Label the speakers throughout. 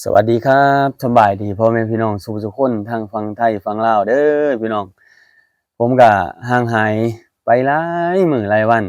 Speaker 1: สวัสดีครับสำบายดีพ่อแม่พี่น้องทุกคนทั้งฝั่งไทยฝั่งลาวเด้อพี่น้องผมก็ห่างหายไปหลายมื้อหลายวัน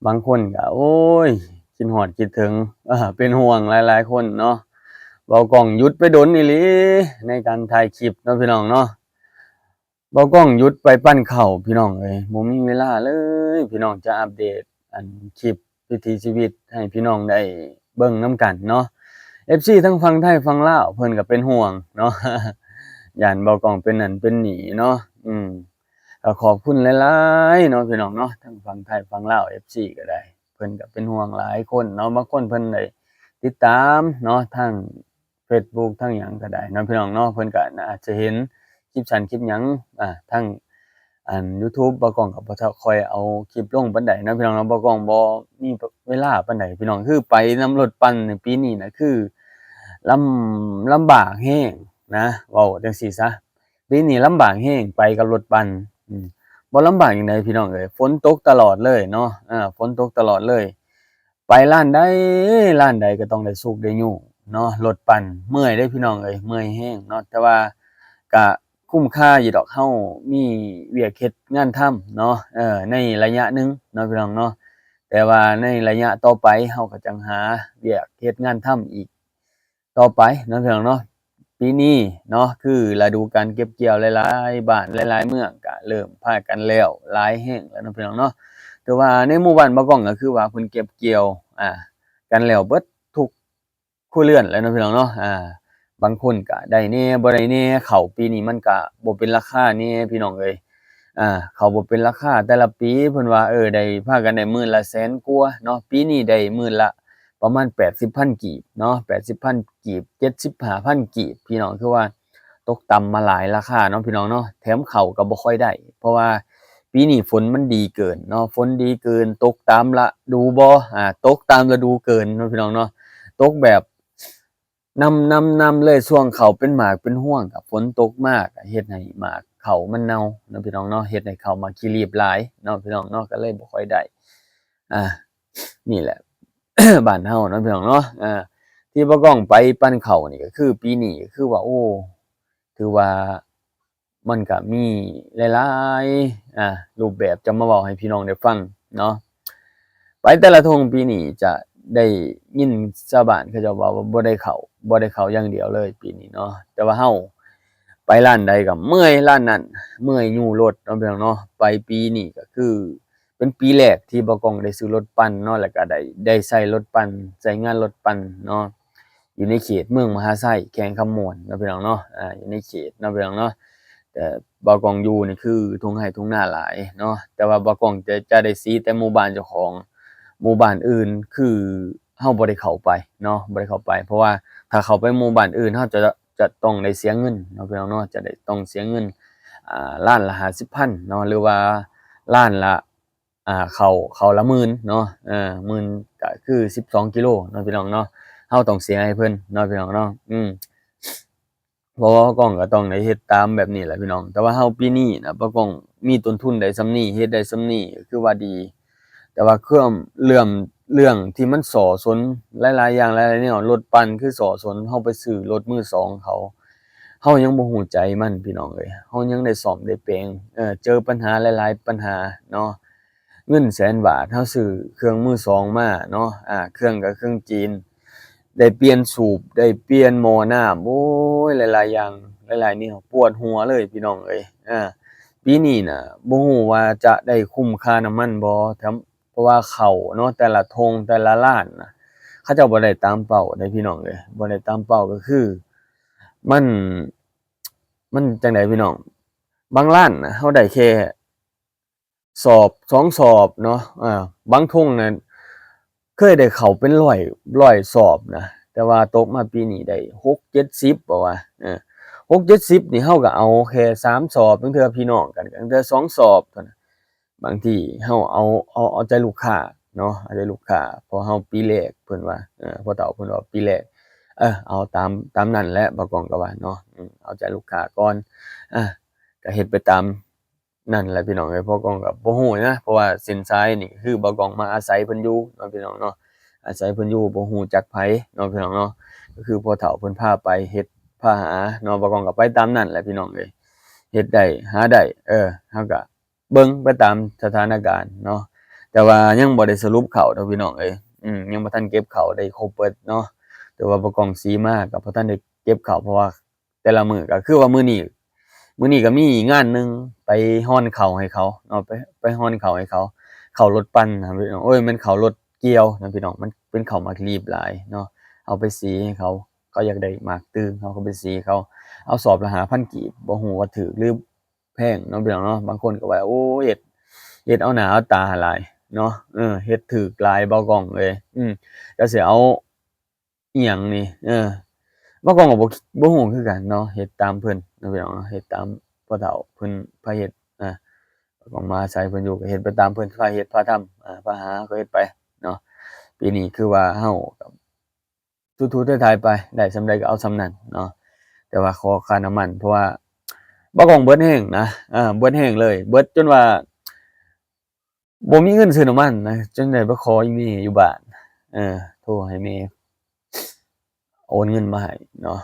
Speaker 1: บางคนก็โอ้ยคิดฮอดคิดถึงเป็นห่วงหลายๆคนเนาะเว้ากล้องหยุดไปโดนอีหลีในการถ่ายคลิปเนาะพี่น้องเนาะเว้ากล้องหยุดไปปั้นข้าวพี่น้องเอ้ยบ่มีเวลาเลยพี่น้องจะอัปเดตคลิปวิถีชีวิตให้พี่น้องได้เบิ่งนำกันเนาะ FC ทั้งฝั่งไทยฝั่งลาวเพิ่นก็เป็นห่วงเนาะย้านเบากล้องเป็นนั่นเป็นนี่เนาะอืมก็ขอบคุณหลายๆเนาะพี่น้องเนาะทั้งฝั่งไทยฝั่งลาว FC ก็ได้เพิ่นก็เป็นห่วงหลายคนเนาะบางคนเพิ่นได้ติดตามเนาะทางเฟซบุ๊กทางหยังก็ได้เนาะพี่น้องเนาะเพิ่นก็น่าจะเห็นคลิปสั้นคลิปหยังทางยูทูบบ่กล้องก็บ่ค่อยเอาคลิปลงปานใดเนาะพี่น้องเนาะบ่กล้องบ่มีเวลาปานใดพี่น้องคือไปนำรถปั่นนี่ปีนี้น่ะคือลำบากแรงนะเว้าจังซี้ซะปีนี้ลำบากแรงไปกับรถปั่นอืมบ่ลำบากจั่งใดพี่น้องเอ้ยฝนตกตลอดเลยเนาะฝนตกตลอดเลยไปร้านใดก็ต้องได้สุกได้ยู้เนาะรถปั่นเมื่อยเด้อพี่น้องเอ้ยเมื่อยแรงเนาะแต่ว่าก็คุ้มค่าอยู่ดอกเรามีเวียกเฮ็ดงานทำเนาะในระยะหนึ่งเนาะพี่น้องเนาะแต่ว่าในระยะต่อไปเราก็จั่งหาเวียกเฮ็ดงานทำอีกต่อไปเนาะพี่น้องเนาะปีนี้เนาะคือฤดูกาลเก็บเกี่ยวหลายๆบ้านหลายๆเมืองก็เริ่มพากันแล้วหลายแรงแล้วเนาะพี่น้องเนาะแต่ว่าในหมู่บ้านบ่ก้องก็คือว่าเพิ่นเก็บเกี่ยวอ่ากันแล้วเบิดทุกครัวเรือนแล้วเนาะพี่น้องเนาะบางคนก็ได้แหน่บ่ได้แหน่ข้าวปีนี้มันก็บ่เป็นราคาแหน่พี่น้องเอ้ยข้าวบ่เป็นราคาแต่ละปีเพิ่นว่าได้พากันได้มื้อละแสนกว่าเนาะปีนี้ได้มื้อละประมาณ80,000กีบเนาะ80,000กีบ75,000กีบพี่น้องคือว่าตกต่ำมาหลายราคาเนาะพี่น้องเนาะแถมข้าวก็บ่ค่อยได้เพราะว่าปีนี้ฝนมันดีเกินเนาะฝนดีเกินตกตามฤดูบ่ตกตามฤดูเกินเนาะพี่น้องเนาะตกแบบ นำเลยช่วงข้าวเป็นหมากเป็นห้วงก็ฝนตกมากก็เฮ็ดให้หมากข้าวมันเน่าเนาะพี่น้องเนาะเฮ็ดให้ข้าวหมากขี้รีบหลายเนาะพี่น้องเนาะก็เลยบ่ค่อยได้อานี่แหละ บ้านเฮาเนาะพี่น้องเนาะที่บ่ก้องไปปั้นข้าวนี่ก็คือปีนี้ก็คือว่าโอ้ถือว่ามันก็มีหลายๆรูปแบบจะมาเว้าให้พี่น้องได้ฟังเนาะ ไปแต่ละทงปีนี้จะได้ยินชาวบ้านเขาเจ้าเว้าว่าบ่ได้เข้าอย่างเดียวเลยปีนี้เนาะแต่ว่าเฮาไปร้านใดก็เมื่อยร้านนั้นเมื่อยยู้รถเนาะพี่น้องเนาะไปปีนี้ก็คือเป็นปีแรกที่บ่ก้องได้ซื้อรถปั่นเนาะแล้วก็ได้ใช้รถปั่นใช้งานรถปั่นเนาะอยู่ในเขตเมืองมหาไซแขวงคำม่วนเนาะพี่น้องเนาะอยู่ในเขตเนาะพี่น้องเนาะแต่บ่ก้องอยู่นี่คือทุ่งไร่ทุ่งนาหลายเนาะแต่ว่าบ่ก้องจะได้สีแต่หมู่บ้านเจ้าของ หมู่บ้านอื่นคือเฮาบ่ได้เข้าไปเนาะบ่ได้เข้าไปเพราะว่าถ้าเข้าไปหมู่บ้านอื่นเฮาจะต้องได้เสียเงินเนาะพี่น้องเนาะจะได้ต้องเสียเงินล้านละ50,000เนาะหรือว่าล้านละเข้าละหมื่นเนาะหมื่นก็คือ12กิโลเนาะพี่น้องเนาะเฮาต้องเสียให้เพิ่นเนาะพี่น้องเนาะเพราะว่าป้ากล้องก็ต้องได้เฮ็ดตามแบบนี้แหละพี่น้องแต่ว่าเฮาปีนี้น่ะป้ากล้องมีต้นทุนได้ส่ำนี้เฮ็ดได้ส่ำนี้ก็คือว่าดี แต่ว่าเรื่องที่มันส่อสนหลายๆอย่างหลายๆแนวรถปั่นคือส่อสนเราไปซื้อรถมือสองเขาเรายังบ่รู้ใจมันพี่น้องเอ้ยเรายังได้ซ่อมได้แปลงเจอปัญหาหลายๆปัญหาเนาะเงินแสนบาทเราซื้อเครื่องมือสองมาเนาะเครื่องก็เครื่องจีนได้เปลี่ยนสูบได้เปลี่ยนหม้อน้ำโอ้ยหลายๆอย่างหลายๆแนวปวดหัวเลยพี่น้องเอ้ยปีนี้น่ะบ่รู้ว่าจะได้คุ้มค่าน้ำมันบ่แถม เพราะว่าข้าวเนาะแต่ละธงแต่ละร้านน่ะเขาเจ้าบ่ได้ตามเป้าเด้พี่น้องเอ้ยบ่ได้ตามเป้าก็คือมันมันจั่งใดพี่น้องบางร้านน่ะเราได้แค่สอบ2สอบเนาะบางธงน่ะเคยได้เข้าเป็น100สอบนะแต่ว่าตกมาปีนี้ได้6-70บ่วะ6-70นี่เราก็เอาแค่3สอบบางเทื่อพี่น้องกันก็ตั้งแต่2สอบเท่านั้น บางทีเราเอาใจลูกค้าเนาะเอาใจลูกค้าเพราะเราปีแรกเพิ่นว่าพ่อเฒ่าเพิ่นว่าปีแรกเอาตามนั้นแหละบ่ก๊องก็ว่าเนาะเอาใจลูกค้าก่อนอาก็เฮ็ดไปตามนั้นแหละพี่น้องเอ้ยพ่อก๊องก็บ่ฮู้นะเพราะว่าเส้นสายนี่คือบ่ก๊องมาอาศัยเพิ่นอยู่เนาะพี่น้องเนาะอาศัยเพิ่นอยู่บ่ฮู้จักไผเนาะพี่น้องเนาะ ก็คือพ่อเฒ่าเพิ่นพาไปเฮ็ดพาหาเนาะบ่กล้องก็ไปตามนั้นแหละพี่น้องเอ้ยเฮ็ดได้หาได้เราก็เบิ่งไปตามสถานการณ์เนาะแต่ว่ายังบ่ได้สรุปเข้าดอกพี่น้องเอ้ยยังบ่ทันเก็บเข้าได้ครบเบิดเนาะแต่ว่าบ่กล้องสีมาก็บ่ทันได้เก็บเข้าเพราะว่าแต่ละมื้อก็คือว่ามื้อนี้ก็มีงานหนึ่งไปฮ้อนข้าวให้เขาเนาะไปฮ้อนข้าวให้เขาข้าวรถปั่นน่ะพี่น้องโอ๊ยแม่นข้าวรถเกี่ยวนะพี่น้องมันเป็นข้าวหมากลีบหลายเนาะเอาไปสีให้เขาเขาอยากได้หมากตึงเขาก็ไปสีเขาเอาสอบละ5,000กีบบ่ฮู้ว่าถูกหรือแพงเนาะพี่น้องเนาะบางคนก็ว่าโอ้เฮ็ดเอาหน้าเอาตาหลายเนาะเฮ็ดถูกหลายบ่กล้องเอ้ยจักสิเอาอิหยังนี่บ่กล้องก็บ่ฮู้คือกันเนาะเฮ็ดตามเพิ่นเนาะพี่น้องเนาะเฮ็ดตามพ่อเฒ่าเพิ่นพาเฮ็ดก็มาอาศัยเพิ่นอยู่ก็เฮ็ดไปตามเพิ่นพาเฮ็ดพาทำพาหาก็เฮ็ดไปเนาะปีนี้คือว่าเฮาก็ทูๆไถๆไปได้ส่ำใดก็เอาส่ำนั้นเนาะแต่ว่าขอค่าน้ำมันเพราะว่าบ่กล้องเบิดแรงนะเบิดแรงเลยเบิดจนว่าบ่มีเงินซื้อน้ำมันนะจนได้ไปขออีแม่อยู่บ้านโทรให้แม่โอนเงินมาให้เนาะ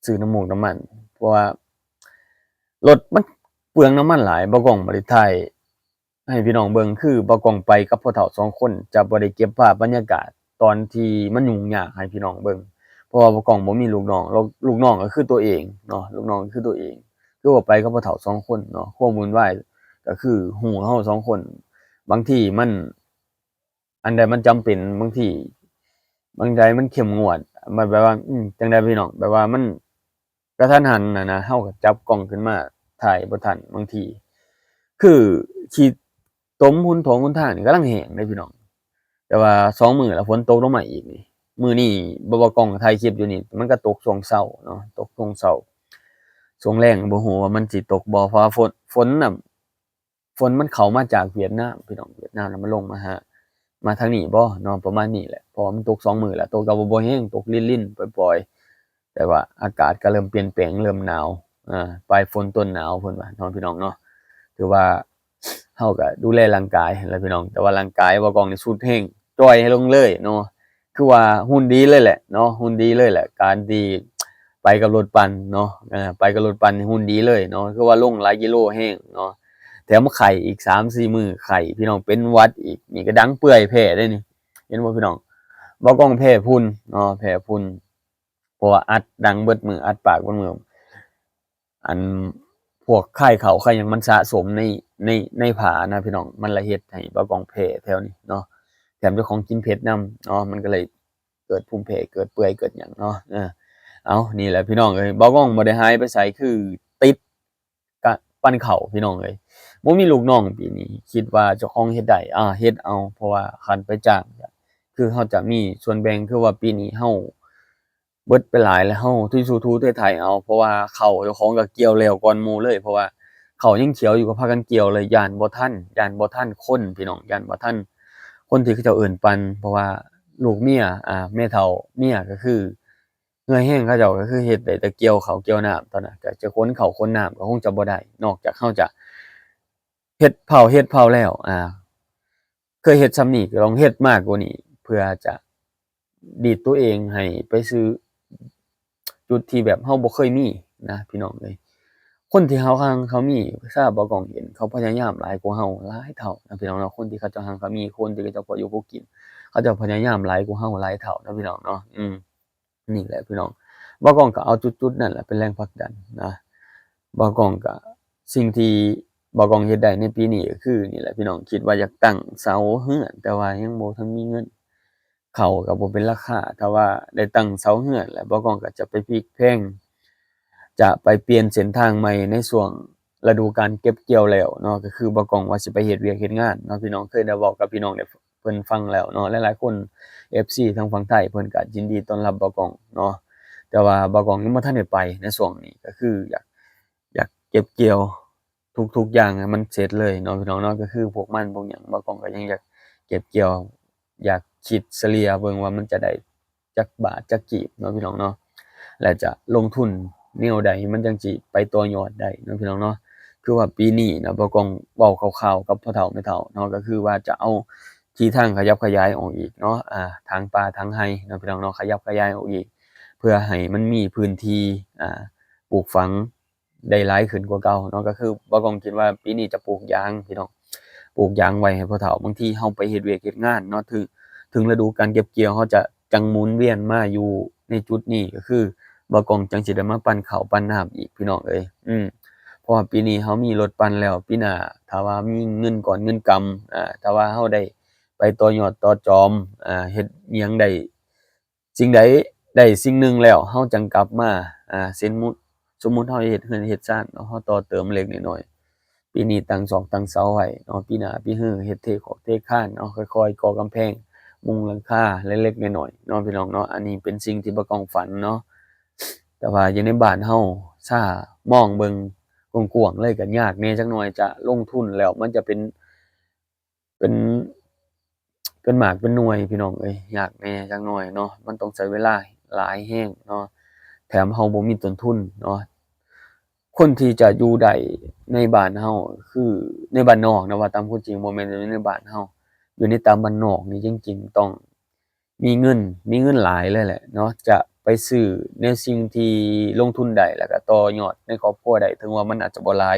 Speaker 1: ซื้อน้ำมูกน้ำมันเพราะว่ารถมันเปลืองน้ำมันหลายบ่กล้องบ่ได้ถ่ายให้พี่น้องเบิ่งคือบ่กล้องไปกับพ่อเฒ่า2คนจะบ่ได้เก็บภาพบรรยากาศตอนที่มันยุ่งยากให้พี่น้องเบิ่งเพราะว่าบ่กล้องบ่มีลูกน้องลูกน้องก็คือตัวเองเนาะลูกน้องก็คือตัวเองคือว่าไปกับพ่อเฒ่า2คนเนาะความวุ่นวายก็คือฮู้เฮา2คนบางทีมันอันใดมันจำเป็นบางทีบางใดมันเข้มงวดมันแบบว่าจั่งใดพี่น้องแบบว่ามันกะทันหันน่ะนะเฮาก็จับกล้องขึ้นมาถ่ายบ่ทันบางทีคือขี้ตมหนหนทางนี่กำลังแห้งเด้พี่น้องแต่ว่า2มื้อแล้วฝนตกลงมาอีกนี่มื้อนี้บ่กล้องถ่ายคลิปอยู่นี่มันก็ตกช่วงเช้าเนาะตกช่วงเช้าช่วงแลงบ่ฮู้ว่ามันสิตกบ่เพราะว่าฝนน่ะฝนมันเข้ามาจากเวียดนามพี่น้องเวียดนามแล้วมันลงมาทางนี้บ่เนาะประมาณนี้แหละเพราะว่ามันตก2มื้อแล้วตกก็บ่แรงตกลิ่นๆปล่อยๆแต่ว่าอากาศก็เริ่มเปลี่ยนแปลงเริ่มหนาวปลายฝนต้นหนาวเพิ่นว่าเนาะพี่น้องเนาะถือว่าเฮาก็ดูแลร่างกายนั่นแหละพี่น้องแต่ว่าร่างกายบ่กล้องนี่สุดแรงจ้อยลงเลยเนาะคือว่าหุ่นดีเลยแหละเนาะหุ่นดีเลยแหละการที่ไปกับรถปั่นเนาะไปกับรถปั่นนี่หุ่นดีเลยเนาะคือว่าลงหลายกิโลแรงเนาะ แถมไข้อีก3-4มื้อไข้พี่น้องเป็นหวัดอีกนี่ก็ดังเปื่อยแพ้ได้นี่เห็นบ่พี่น้องบ่กล้องแพ้ฝุ่นเนาะแพ้ฝุ่นเพราะว่าอัดดังเบิดมื้ออัดปากเบิดมื้ออันพวกไข้เขาไข้หยังมันสะสมในผานะพี่น้องมันเลยเฮ็ดให้บ่กล้องแพ้แถวนี้เนาะแถมเจ้าของกินเผ็ดนำเนาะมันก็เลยเกิดภูมิแพ้เกิดเปื่อยเกิดหยังเนาะเอานี่แหละพี่น้องเอ้ยบ่กล้องบ่ได้หายไปไสคือติดกะปั้นข้าวพี่น้องเอ้ย บ่มีลูกน้องปีนี้คิดว่าเจ้าของเฮ็ดได้เฮ็ดเอาเพราะว่าคันไปจ้างก็คือเราจะมีส่วนแบ่งคือว่าปีนี้เราเบิดไปหลายแล้วเราทุยสู้ทูไถๆเอาเพราะว่าข้าวเจ้าของก็เกี่ยวแล้วก่อนหมู่เลยเพราะว่าข้าวยังเขียวอยู่ก็พากันเกี่ยวเลยย้านบ่ทันคนพี่น้องย้านบ่ทันคนที่เขาเจ้าเอิ้นปั่นเพราะว่าลูกเมียแม่เฒ่าเมียก็คือเหนื่อยแรงเขาเจ้าก็คือเฮ็ดได้แต่เกี่ยวข้าวเกี่ยวน้ำตอนนั้นก็จะขนข้าวขนน้ำก็คงจะบ่ได้นอกจากเราจะ เฮ็ดเผาแล้วเคยเฮ็ดส่ำนี้ก็ต้องเฮ็ดมากกว่านี้เพื่อจะดีดตัวเองให้ไปสู่จุดที่แบบเราบ่เคยมีนะพี่น้องเอ้ยคนที่เขามีทราบบ่ก้องเห็นเขาพยายามหลายกว่าเราหลายเท่านะพี่น้องเนาะคนที่เขาเจ้าเขามีคนที่เขาเจ้าพออยู่พอกินเขาเจ้าพยายามหลายกว่าเราหลายเท่านะพี่น้องเนาะนี่แหละพี่น้องบ่ก้องก็เอาจุดๆนั่นแหละเป็นแรงผลักดันนะบ่ก้องก็สิ่งที่บ่ก้องเฮ็ดได้ในปีนี้ก็คือนี่แหละพี่น้องคิดว่าอยากตั้งเสาเรือนแต่ว่ายังบ่ทันมีเงินข้าวก็บ่เป็นราคาถ้าว่าได้ตั้งเสาเรือนแล้วบ่ก้องก็จะไปพลิกแพลงจะไปเปลี่ยนเส้นทางใหม่ในช่วงฤดูกาลเก็บเกี่ยวแล้วเนาะก็คือบ่ก้องว่าสิไปเฮ็ดเวียกเฮ็ดงานเนาะพี่น้องเคยได้เว้ากับพี่น้องได้เพิ่นฟังแล้วเนาะหลายๆคน FC ทางฝั่งไทยเพิ่นก็ยินดีต้อนรับบ่ก้องเนาะแต่ว่าบ่ก้องยังบ่ทันได้ไปในช่วงนี้ก็คืออยากเก็บเกี่ยวทุกๆอย่างให้มันเสร็จเลยเนาะพี่น้องเนาะก็คือพวกมันพวกหยังบ่ก้องก็ยังอยากเก็บเกี่ยวอยากคิดเฉลี่ยเบิ่งว่ามันจะได้จักบาทจักกีบเนาะพี่น้องเนาะและจะลงทุนแนวใดมันจั่งสิไปต่อยอดได้เนาะพี่น้องเนาะคือว่าปีนี้นะบ่ก้องเว้าคร่าวๆกับพ่อเฒ่าแม่เฒ่าเนาะก็คือว่าจะเอาที่ทางขยับขยายออกอีกเนาะทางป่าทางไร่เนาะพี่น้องเนาะขยับขยายออกอีก พื่อให้มันมีพื้นที่ปลูกฝังได้หลายขึ้นกว่าเก่าเนาะก็คือบ่ต้องคิดว่าปีนี้จะปลูกยางพี่น้องปลูกยางไว้ให้พ่อเฒ่าบางทีเฮาไปเฮ็ดเวียกเฮ็ดงานเนาะถึงฤดูการเก็บเกี่ยวเฮาจะจังหมุนเวียนมาอยู่ในจุดนี้ก็คือบ่ต้องจังสิได้มาปั่นข้าวปั่นน้ำอีกพี่น้องเอ้ยเพราะว่าปีนี้เฮามีรถปั่นแล้วปีหน้าถ้าว่ามีเงินก้อนเงินกำถ้าว่าเฮาได้ไปต่อยอดต่อจอมเฮ็ดอิหยังได้สิ่งใดได้สิ่งหนึ่งแล้วเฮาจังกลับมาสมมุติเฮาเฮ็ดเรือนเฮ็ดบ้านเนาะเฮาต่อเติมเล็กน้อยๆปีนี้ตั้งศอกตั้งเสาไว้เนาะปีหน้าปีฮื้อเฮ็ดเทขอกเทคานเนาะค่อยๆก่อกำแพงมุงหลังคาเล็กๆน้อยๆเนาะพี่น้องเนาะอันนี้เป็นสิ่งที่บ่ต้องฝันเนาะแต่ว่าอยู่ในบ้านเฮาถ้ามองเบิ่งกว้างๆเลยก็ยากแหน่จักหน่อยจะลงทุนแล้วมันจะเป็นเป็นหมากเป็นหน่วยพี่น้องเอ้ยยากแหน่จักหน่อยเนาะมันต้องใช้เวลาหลายแรงเนาะแถมเฮาบ่มีต้นทุนเนาะคนที่จะอยู่ได้ในบ้านเฮาคือในบ้านนอกนะว่าตามความจริงบ่แม่นอยู่ในบ้านเฮาอยู่ในตามบ้านนอกนี่จริงๆต้องมีเงินหลายเลยแหละเนาะจะไปซื้อในสิ่งที่ลงทุนได้แล้วก็ต่อยอดในครอบครัวได้ถึงว่ามันอาจจะบ่หลาย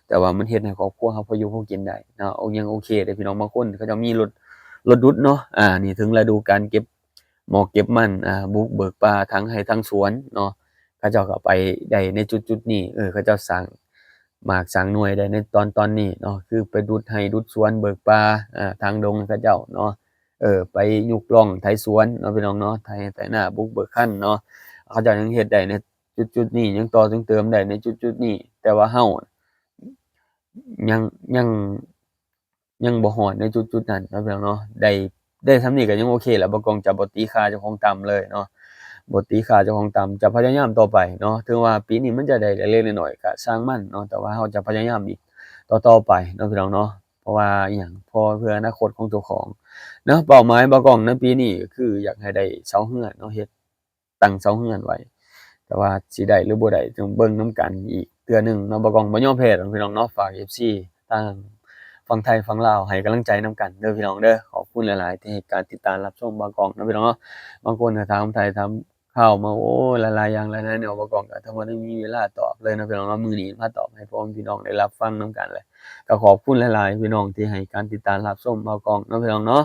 Speaker 1: แต่ว่ามันเฮ็ดให้ครอบครัวเราพออยู่พอกินได้เนาะยังโอเคเดะพี่น้องบางคนเขาจะมีรถดุดเนาะนี่ถึงฤดูกาลเก็บหมอกเก็บมันบุกเบิกป่าทั้งไร่ทั้งสวนเนาะเขาเจ้าก็ไปได้ในจุดๆนี้เขาเจ้าสร้างหมากสร้างหน่วยได้ในตอนนี้เนาะคือไปดุดไร่ดุดสวนเบิกป่าทางดงให้เขาเจ้าเนาะไปยุกร่องไถสวนเนาะพี่น้องเนาะไถนาบุกเบิกคั้นเนาะเขาเจ้ายังเฮ็ดได้ในจุดๆนี้ยังต่อยังเติมได้ในจุดๆนี้แต่ว่าเรายังยังยังบ่ฮอดในจุดๆนั้นเนาะพี่น้องเนาะได้ส่ำนี้ก็ยังโอเคแล้วบ่ตีค่าเจ้าของต่ำเลยเนาะบ่ตีค่าเจ้าของต่ำจะพยายามต่อไปเนาะถึงว่าปีนี้มันจะได้เล็กๆน้อยๆก็ช่างมันเนาะแต่ว่าเราจะพยายามอีกต่อไปเนาะพี่น้องเนาะเพราะว่าอิหยังเพราะเพื่ออนาคตของเจ้าของเนาะเป้าหมายบ่าวกล้องในปีนี้ก็คืออยากให้ได้เสาเรือนเนาะเฮ็ดตั้งเสาเรือนไว้แต่ว่าสิได้หรือบ่ได้ต้องเบิ่งนำกันอีกเทื่อหนึ่งเนาะบ่าวกล้องบ่ยอมแพ้ดอกพี่น้องเนาะฝาก FC ทางฝั่งไทยฝั่งลาวให้กำลังใจนำกันเด้อพี่น้องเด้อขอบคุณหลายๆที่ให้การติดตามรับชมบ่าวกล้องเนาะพี่น้องเนาะบางคนก็ถามไทยถามข่าวมาโอ้หลายๆอย่างหลายๆแนวบ่าวกล้องก็ทั้งบ่ได้มีเวลาตอบเลยเนาะพี่น้องเนาะมื้อนี้มาตอบให้พ่อแม่พี่น้องได้รับฟังนำกันเลยก็ขอบคุณหลายๆพี่น้องที่ให้การติดตามรับชมบ่าวกล้องเนาะพี่น้องเนาะ